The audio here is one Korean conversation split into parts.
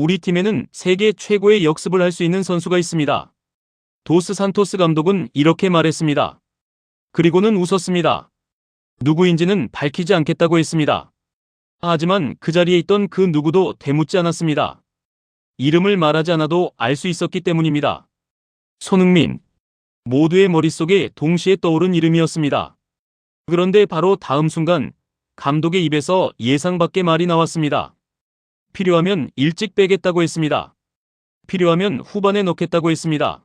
우리 팀에는 세계 최고의 역습을 할 수 있는 선수가 있습니다. 도스 산토스 감독은 이렇게 말했습니다. 그리고는 웃었습니다. 누구인지는 밝히지 않겠다고 했습니다. 하지만 그 자리에 있던 그 누구도 되묻지 않았습니다. 이름을 말하지 않아도 알 수 있었기 때문입니다. 손흥민. 모두의 머릿속에 동시에 떠오른 이름이었습니다. 그런데 바로 다음 순간 감독의 입에서 예상 밖의 말이 나왔습니다. 필요하면 일찍 빼겠다고 했습니다. 필요하면 후반에 넣겠다고 했습니다.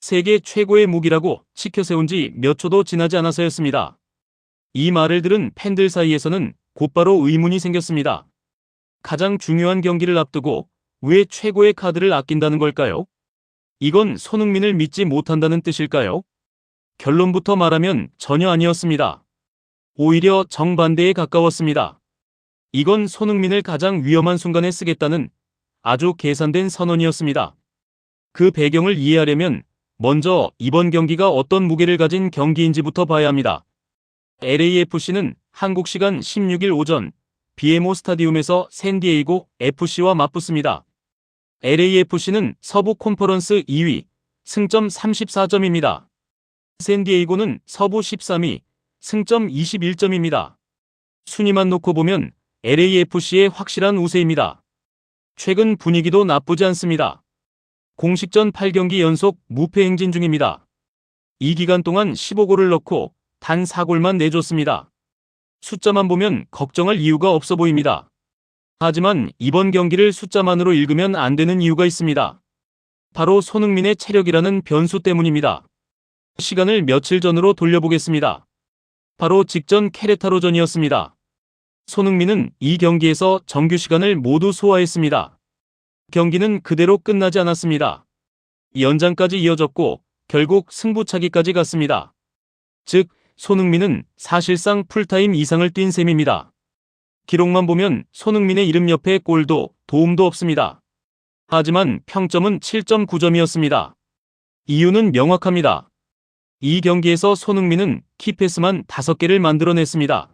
세계 최고의 무기라고 치켜세운 지 몇 초도 지나지 않아서였습니다. 이 말을 들은 팬들 사이에서는 곧바로 의문이 생겼습니다. 가장 중요한 경기를 앞두고 왜 최고의 카드를 아낀다는 걸까요? 이건 손흥민을 믿지 못한다는 뜻일까요? 결론부터 말하면 전혀 아니었습니다. 오히려 정반대에 가까웠습니다. 이건 손흥민을 가장 위험한 순간에 쓰겠다는 아주 계산된 선언이었습니다. 그 배경을 이해하려면 먼저 이번 경기가 어떤 무게를 가진 경기인지부터 봐야 합니다. LAFC는 한국 시간 16일 오전 BMO 스타디움에서 샌디에이고 FC와 맞붙습니다. LAFC는 서부 컨퍼런스 2위, 승점 34점입니다. 샌디에이고는 서부 13위, 승점 21점입니다. 순위만 놓고 보면 LAFC의 확실한 우세입니다. 최근 분위기도 나쁘지 않습니다. 공식전 8경기 연속 무패 행진 중입니다. 이 기간 동안 15골을 넣고 단 4골만 내줬습니다. 숫자만 보면 걱정할 이유가 없어 보입니다. 하지만 이번 경기를 숫자만으로 읽으면 안 되는 이유가 있습니다. 바로 손흥민의 체력이라는 변수 때문입니다. 시간을 며칠 전으로 돌려보겠습니다. 바로 직전 케레타로전이었습니다. 손흥민은 이 경기에서 정규 시간을 모두 소화했습니다. 경기는 그대로 끝나지 않았습니다. 연장까지 이어졌고 결국 승부차기까지 갔습니다. 즉, 손흥민은 사실상 풀타임 이상을 뛴 셈입니다. 기록만 보면 손흥민의 이름 옆에 골도 도움도 없습니다. 하지만 평점은 7.9점이었습니다. 이유는 명확합니다. 이 경기에서 손흥민은 키패스만 5개를 만들어냈습니다.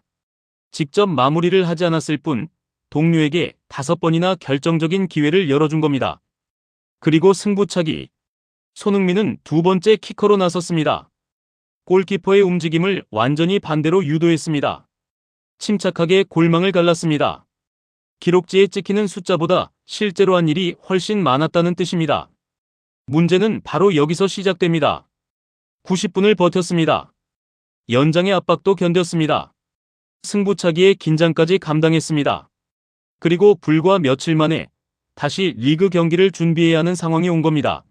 직접 마무리를 하지 않았을 뿐 동료에게 5번이나 결정적인 기회를 열어준 겁니다. 그리고 승부차기. 손흥민은 두 번째 키커로 나섰습니다. 골키퍼의 움직임을 완전히 반대로 유도했습니다. 침착하게 골망을 갈랐습니다. 기록지에 찍히는 숫자보다 실제로 한 일이 훨씬 많았다는 뜻입니다. 문제는 바로 여기서 시작됩니다. 90분을 버텼습니다. 연장의 압박도 견뎠습니다. 승부차기의 긴장까지 감당했습니다. 그리고 불과 며칠 만에 다시 리그 경기를 준비해야 하는 상황이 온 겁니다.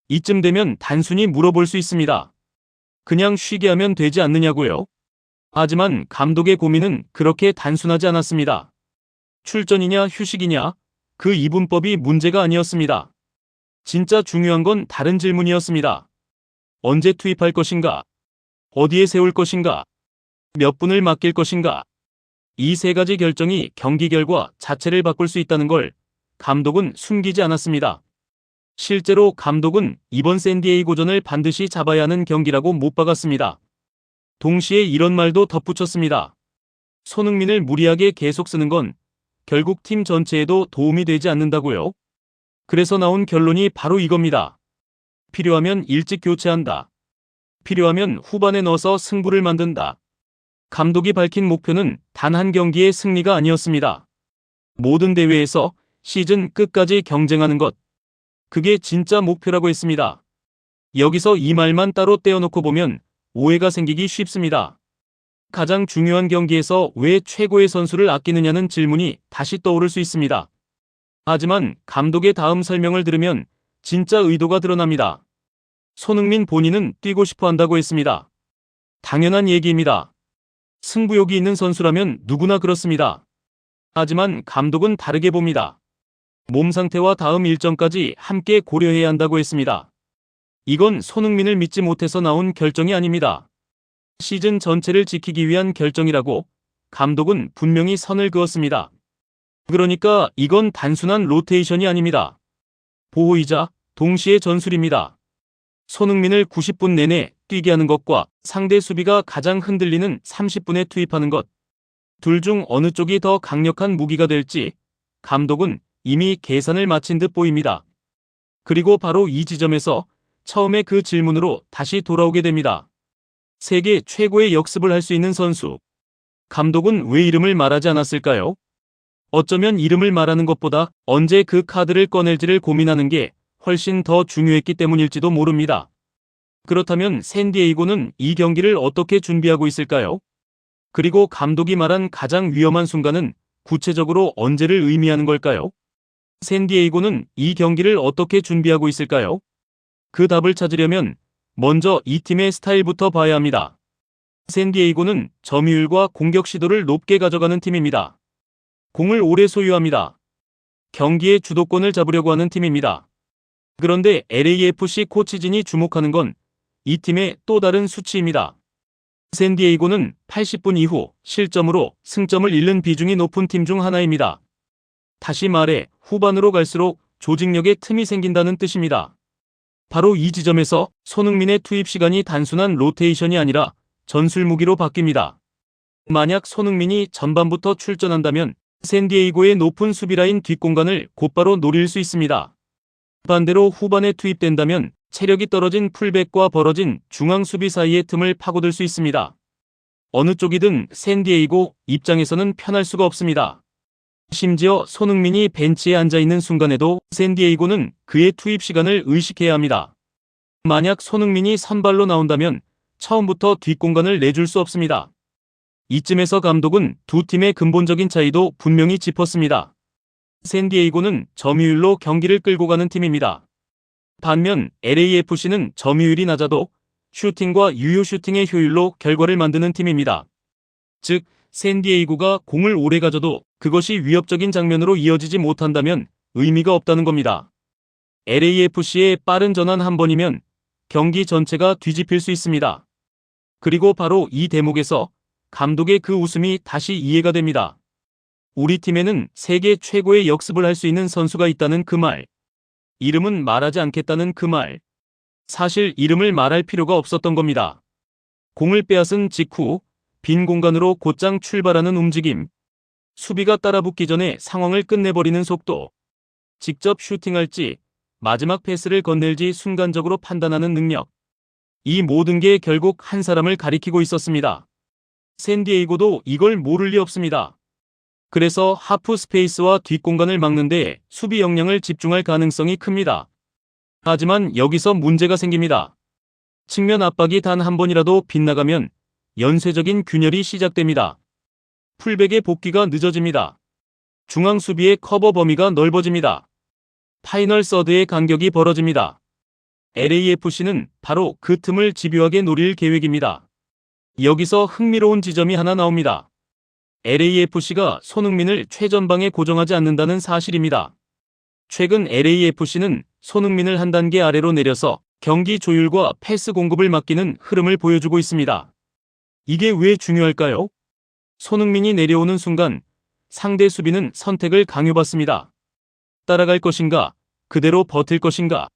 이쯤 되면 단순히 물어볼 수 있습니다. 그냥 쉬게 하면 되지 않느냐고요? 하지만 감독의 고민은 그렇게 단순하지 않았습니다. 출전이냐 휴식이냐, 그 이분법이 문제가 아니었습니다. 진짜 중요한 건 다른 질문이었습니다. 언제 투입할 것인가? 어디에 세울 것인가? 몇 분을 맡길 것인가? 이 세 가지 결정이 경기 결과 자체를 바꿀 수 있다는 걸 감독은 숨기지 않았습니다. 실제로 감독은 이번 샌디에이고전을 반드시 잡아야 하는 경기라고 못 박았습니다. 동시에 이런 말도 덧붙였습니다. 손흥민을 무리하게 계속 쓰는 건 결국 팀 전체에도 도움이 되지 않는다고요. 그래서 나온 결론이 바로 이겁니다. 필요하면 일찍 교체한다. 필요하면 후반에 넣어서 승부를 만든다. 감독이 밝힌 목표는 단 한 경기의 승리가 아니었습니다. 모든 대회에서 시즌 끝까지 경쟁하는 것. 그게 진짜 목표라고 했습니다. 여기서 이 말만 따로 떼어놓고 보면 오해가 생기기 쉽습니다. 가장 중요한 경기에서 왜 최고의 선수를 아끼느냐는 질문이 다시 떠오를 수 있습니다. 하지만 감독의 다음 설명을 들으면 진짜 의도가 드러납니다. 손흥민 본인은 뛰고 싶어 한다고 했습니다. 당연한 얘기입니다. 승부욕이 있는 선수라면 누구나 그렇습니다. 하지만 감독은 다르게 봅니다. 몸 상태와 다음 일정까지 함께 고려해야 한다고 했습니다. 이건 손흥민을 믿지 못해서 나온 결정이 아닙니다. 시즌 전체를 지키기 위한 결정이라고 감독은 분명히 선을 그었습니다. 그러니까 이건 단순한 로테이션이 아닙니다. 보호이자 동시에 전술입니다. 손흥민을 90분 내내 뛰게 하는 것과 상대 수비가 가장 흔들리는 30분에 투입하는 것. 둘 중 어느 쪽이 더 강력한 무기가 될지 감독은 이미 계산을 마친 듯 보입니다. 그리고 바로 이 지점에서 처음에 그 질문으로 다시 돌아오게 됩니다. 세계 최고의 역습을 할 수 있는 선수. 감독은 왜 이름을 말하지 않았을까요? 어쩌면 이름을 말하는 것보다 언제 그 카드를 꺼낼지를 고민하는 게 훨씬 더 중요했기 때문일지도 모릅니다. 그렇다면 샌디에이고는 이 경기를 어떻게 준비하고 있을까요? 그리고 감독이 말한 가장 위험한 순간은 구체적으로 언제를 의미하는 걸까요? 샌디에이고는 이 경기를 어떻게 준비하고 있을까요? 그 답을 찾으려면 먼저 이 팀의 스타일부터 봐야 합니다. 샌디에이고는 점유율과 공격 시도를 높게 가져가는 팀입니다. 공을 오래 소유합니다. 경기의 주도권을 잡으려고 하는 팀입니다. 그런데 LAFC 코치진이 주목하는 건 이 팀의 또 다른 수치입니다. 샌디에이고는 80분 이후 실점으로 승점을 잃는 비중이 높은 팀 중 하나입니다. 다시 말해 후반으로 갈수록 조직력에 틈이 생긴다는 뜻입니다. 바로 이 지점에서 손흥민의 투입 시간이 단순한 로테이션이 아니라 전술 무기로 바뀝니다. 만약 손흥민이 전반부터 출전한다면 샌디에이고의 높은 수비라인 뒷공간을 곧바로 노릴 수 있습니다. 반대로 후반에 투입된다면 체력이 떨어진 풀백과 벌어진 중앙 수비 사이의 틈을 파고들 수 있습니다. 어느 쪽이든 샌디에이고 입장에서는 편할 수가 없습니다. 심지어 손흥민이 벤치에 앉아있는 순간에도 샌디에이고는 그의 투입 시간을 의식해야 합니다. 만약 손흥민이 선발로 나온다면 처음부터 뒷공간을 내줄 수 없습니다. 이쯤에서 감독은 두 팀의 근본적인 차이도 분명히 짚었습니다. 샌디에이고는 점유율로 경기를 끌고 가는 팀입니다. 반면 LAFC는 점유율이 낮아도 슈팅과 유효 슈팅의 효율로 결과를 만드는 팀입니다. 즉, 샌디에이고가 공을 오래 가져도 그것이 위협적인 장면으로 이어지지 못한다면 의미가 없다는 겁니다. LAFC의 빠른 전환 한 번이면 경기 전체가 뒤집힐 수 있습니다. 그리고 바로 이 대목에서 감독의 그 웃음이 다시 이해가 됩니다. 우리 팀에는 세계 최고의 역습을 할 수 있는 선수가 있다는 그 말. 이름은 말하지 않겠다는 그 말. 사실 이름을 말할 필요가 없었던 겁니다. 공을 빼앗은 직후 빈 공간으로 곧장 출발하는 움직임. 수비가 따라붙기 전에 상황을 끝내버리는 속도. 직접 슈팅할지 마지막 패스를 건넬지 순간적으로 판단하는 능력. 이 모든 게 결국 한 사람을 가리키고 있었습니다. 샌디에이고도 이걸 모를 리 없습니다. 그래서 하프 스페이스와 뒷공간을 막는 데 수비 역량을 집중할 가능성이 큽니다. 하지만 여기서 문제가 생깁니다. 측면 압박이 단 한 번이라도 빗나가면 연쇄적인 균열이 시작됩니다. 풀백의 복귀가 늦어집니다. 중앙 수비의 커버 범위가 넓어집니다. 파이널 서드의 간격이 벌어집니다. LAFC는 바로 그 틈을 집요하게 노릴 계획입니다. 여기서 흥미로운 지점이 하나 나옵니다. LAFC가 손흥민을 최전방에 고정하지 않는다는 사실입니다. 최근 LAFC는 손흥민을 한 단계 아래로 내려서 경기 조율과 패스 공급을 맡기는 흐름을 보여주고 있습니다. 이게 왜 중요할까요? 손흥민이 내려오는 순간 상대 수비는 선택을 강요받습니다. 따라갈 것인가? 그대로 버틸 것인가?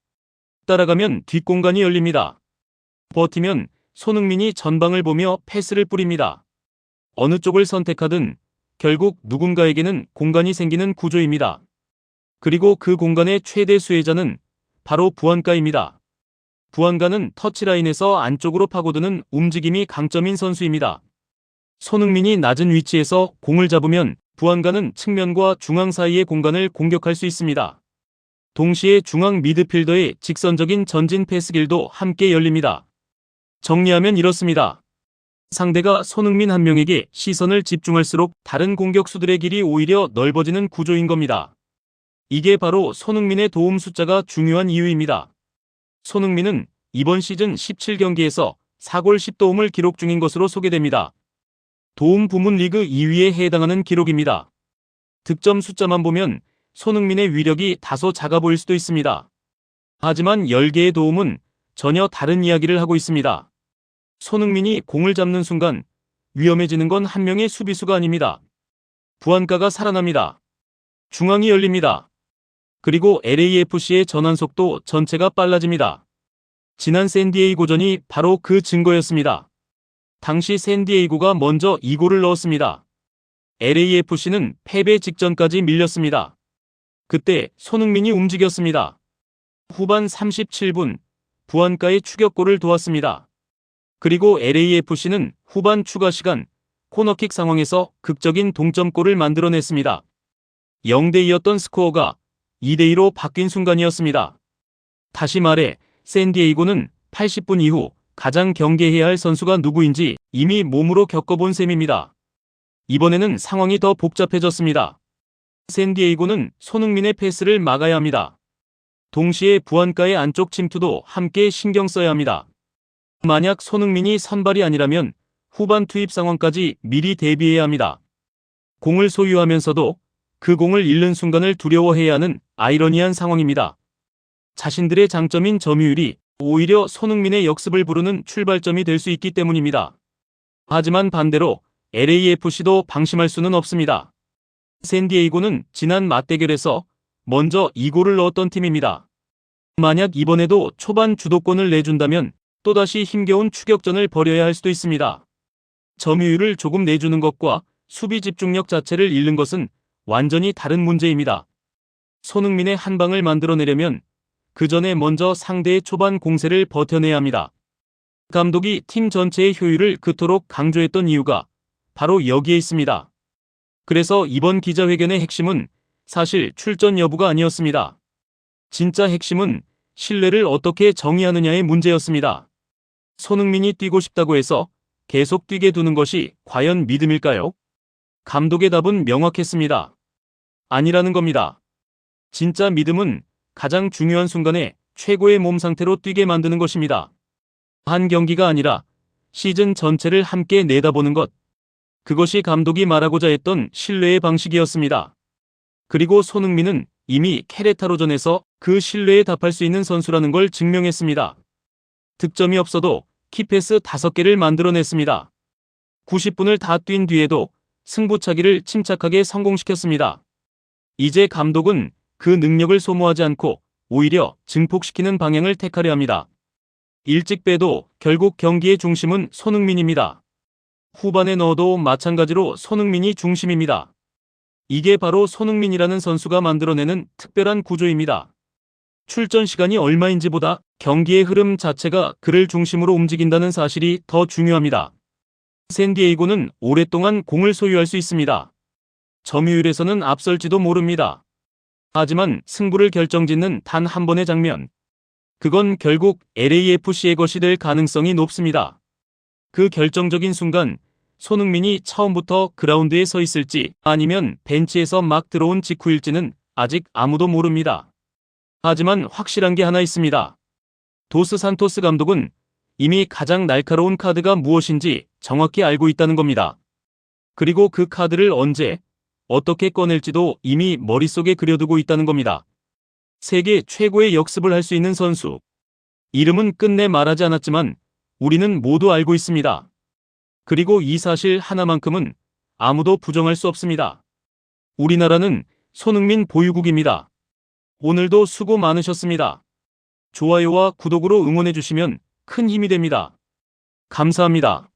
따라가면 뒷공간이 열립니다. 버티면 손흥민이 전방을 보며 패스를 뿌립니다. 어느 쪽을 선택하든 결국 누군가에게는 공간이 생기는 구조입니다. 그리고 그 공간의 최대 수혜자는 바로 부안가입니다. 부안가는 터치라인에서 안쪽으로 파고드는 움직임이 강점인 선수입니다. 손흥민이 낮은 위치에서 공을 잡으면 부안가는 측면과 중앙 사이의 공간을 공격할 수 있습니다. 동시에 중앙 미드필더의 직선적인 전진 패스길도 함께 열립니다. 정리하면 이렇습니다. 상대가 손흥민 한 명에게 시선을 집중할수록 다른 공격수들의 길이 오히려 넓어지는 구조인 겁니다. 이게 바로 손흥민의 도움 숫자가 중요한 이유입니다. 손흥민은 이번 시즌 17경기에서 4골 10도움을 기록 중인 것으로 소개됩니다. 도움 부문 리그 2위에 해당하는 기록입니다. 득점 숫자만 보면 손흥민의 위력이 다소 작아 보일 수도 있습니다. 하지만 10개의 도움은 전혀 다른 이야기를 하고 있습니다. 손흥민이 공을 잡는 순간 위험해지는 건 한 명의 수비수가 아닙니다. 부안가가 살아납니다. 중앙이 열립니다. 그리고 LAFC의 전환 속도 전체가 빨라집니다. 지난 샌디에이고전이 바로 그 증거였습니다. 당시 샌디에이고가 먼저 2골을 넣었습니다. LAFC는 패배 직전까지 밀렸습니다. 그때 손흥민이 움직였습니다. 후반 37분 부안가의 추격골을 도왔습니다. 그리고 LAFC는 후반 추가 시간 코너킥 상황에서 극적인 동점골을 만들어냈습니다. 0대2였던 스코어가 2대2로 바뀐 순간이었습니다. 다시 말해 샌디에이고는 80분 이후 가장 경계해야 할 선수가 누구인지 이미 몸으로 겪어본 셈입니다. 이번에는 상황이 더 복잡해졌습니다. 샌디에이고는 손흥민의 패스를 막아야 합니다. 동시에 부안가의 안쪽 침투도 함께 신경 써야 합니다. 만약 손흥민이 선발이 아니라면 후반 투입 상황까지 미리 대비해야 합니다. 공을 소유하면서도 그 공을 잃는 순간을 두려워해야 하는 아이러니한 상황입니다. 자신들의 장점인 점유율이 오히려 손흥민의 역습을 부르는 출발점이 될 수 있기 때문입니다. 하지만 반대로 LAFC도 방심할 수는 없습니다. 샌디에이고는 지난 맞대결에서 먼저 2골을 넣었던 팀입니다. 만약 이번에도 초반 주도권을 내준다면 또다시 힘겨운 추격전을 벌여야 할 수도 있습니다. 점유율을 조금 내주는 것과 수비 집중력 자체를 잃는 것은 완전히 다른 문제입니다. 손흥민의 한 방을 만들어내려면 그 전에 먼저 상대의 초반 공세를 버텨내야 합니다. 감독이 팀 전체의 효율을 그토록 강조했던 이유가 바로 여기에 있습니다. 그래서 이번 기자회견의 핵심은 사실 출전 여부가 아니었습니다. 진짜 핵심은 신뢰를 어떻게 정의하느냐의 문제였습니다. 손흥민이 뛰고 싶다고 해서 계속 뛰게 두는 것이 과연 믿음일까요? 감독의 답은 명확했습니다. 아니라는 겁니다. 진짜 믿음은 가장 중요한 순간에 최고의 몸 상태로 뛰게 만드는 것입니다. 한 경기가 아니라 시즌 전체를 함께 내다보는 것. 그것이 감독이 말하고자 했던 신뢰의 방식이었습니다. 그리고 손흥민은 이미 케레타로전에서 그 신뢰에 답할 수 있는 선수라는 걸 증명했습니다. 득점이 없어도 키패스 5개를 만들어냈습니다. 90분을 다 뛴 뒤에도 승부차기를 침착하게 성공시켰습니다. 이제 감독은 그 능력을 소모하지 않고 오히려 증폭시키는 방향을 택하려 합니다. 일찍 빼도 결국 경기의 중심은 손흥민입니다. 후반에 넣어도 마찬가지로 손흥민이 중심입니다. 이게 바로 손흥민이라는 선수가 만들어내는 특별한 구조입니다. 출전 시간이 얼마인지보다 경기의 흐름 자체가 그를 중심으로 움직인다는 사실이 더 중요합니다. 샌디에이고는 오랫동안 공을 소유할 수 있습니다. 점유율에서는 앞설지도 모릅니다. 하지만 승부를 결정짓는 단 한 번의 장면. 그건 결국 LAFC의 것이 될 가능성이 높습니다. 그 결정적인 순간 손흥민이 처음부터 그라운드에 서 있을지 아니면 벤치에서 막 들어온 직후일지는 아직 아무도 모릅니다. 하지만 확실한 게 하나 있습니다. 도스 산토스 감독은 이미 가장 날카로운 카드가 무엇인지 정확히 알고 있다는 겁니다. 그리고 그 카드를 언제, 어떻게 꺼낼지도 이미 머릿속에 그려두고 있다는 겁니다. 세계 최고의 역습을 할 수 있는 선수. 이름은 끝내 말하지 않았지만 우리는 모두 알고 있습니다. 그리고 이 사실 하나만큼은 아무도 부정할 수 없습니다. 우리나라는 손흥민 보유국입니다. 오늘도 수고 많으셨습니다. 좋아요와 구독으로 응원해주시면 큰 힘이 됩니다. 감사합니다.